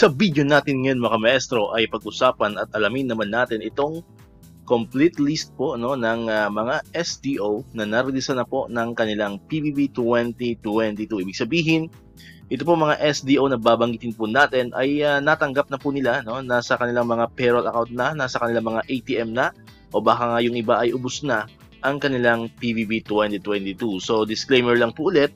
Sa video natin ngayon mga maestro ay pag-usapan at alamin naman natin itong complete list po ng mga SDO na nareleasan na po ng kanilang PBB 2022. Ibig sabihin, ito po mga SDO na babanggitin po natin ay natanggap na po nila, nasa kanilang mga payroll account na, nasa kanilang mga ATM na, o baka nga yung iba ay ubos na ang kanilang PBB 2022. So disclaimer lang po ulit,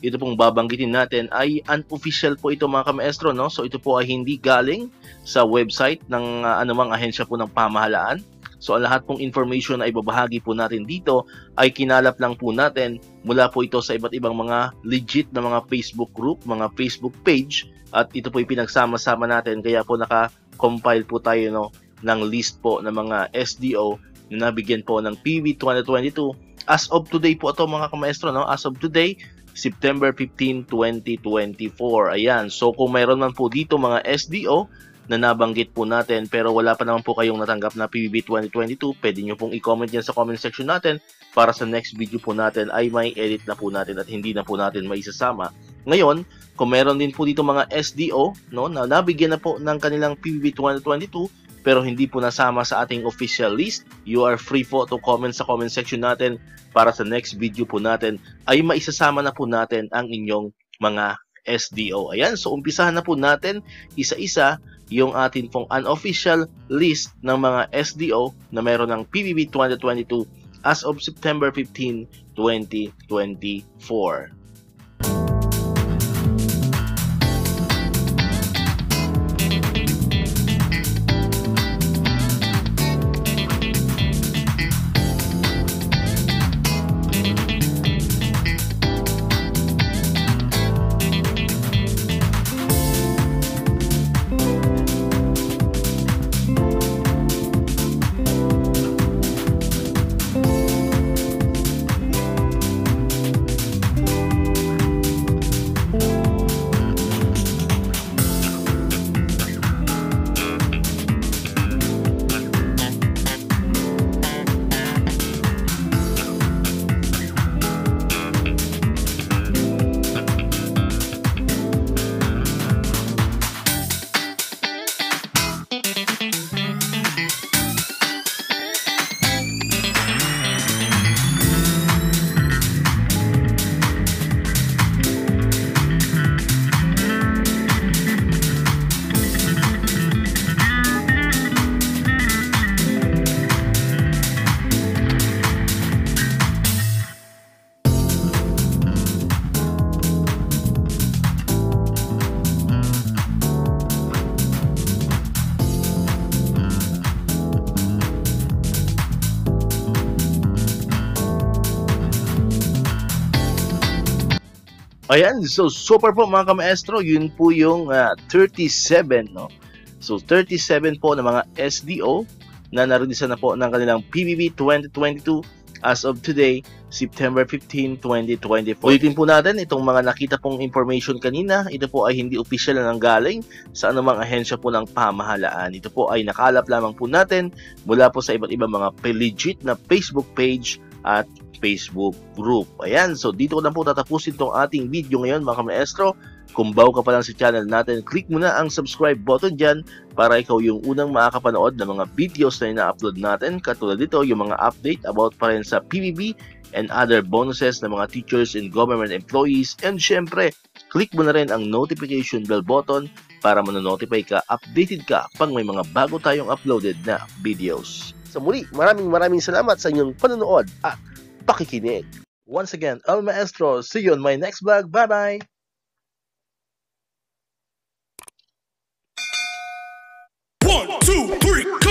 ito pong babanggitin natin ay unofficial po ito mga kamaestro. So ito po ay hindi galing sa website ng anumang ahensya po ng pamahalaan. So ang lahat pong information na ibabahagi po natin dito ay kinalap lang po natin mula po ito sa iba't ibang mga legit na mga Facebook group, mga Facebook page, at ito po ay pinagsama-sama natin, kaya po naka-compile po tayo ng list po ng mga SDO na nabigyan po ng PBB 2022 as of today po ito mga kamaestro, as of today September 15, 2024. Ayan, so kung mayroon man po dito mga SDO na nabanggit po natin pero wala pa naman po kayong natanggap na PBB 2022, pwede nyo pong i-comment yan sa comment section natin para sa next video po natin ay may edit na po natin at hindi na po natin maisasama. Ngayon, kung meron din po dito mga SDO na nabigyan na po ng kanilang PBB 2022 pero hindi po nasama sa ating official list, you are free po to comment sa comment section natin para sa next video po natin ay maisasama na po natin ang inyong mga SDO. Ayan, so umpisahan na po natin isa-isa yung atin pong unofficial list ng mga SDO na meron ng PBB 2022 as of September 15, 2024. Ayan, so super po mga kamaestro, yun po yung 37, So 37 po ng mga SDO na nareleasan na po ng kanilang PBB 2022 as of today, September 15, 2024. Ulitin po natin itong mga nakita pong information kanina. Ito po ay hindi official na nanggaling sa anumang ahensya po ng pamahalaan. Ito po ay nakalap lamang po natin mula po sa iba't ibang mga legit na Facebook page at Facebook group. Ayan, so dito ko lang po tatapusin itong ating video ngayon mga kamaestro. Kung bago ka pa lang sa channel natin, click mo na ang subscribe button dyan para ikaw yung unang makakapanood ng mga videos na ina-upload natin. Katulad dito, yung mga update about pa rin sa PBB and other bonuses ng mga teachers and government employees. And syempre, click mo na rin ang notification bell button para manonotify ka, updated ka pag may mga bago tayong uploaded na videos. So muli, maraming salamat sa inyong panonood at pakikinig. Once again, El Maestro, see you on my next vlog. Bye-bye! 1, 2, 3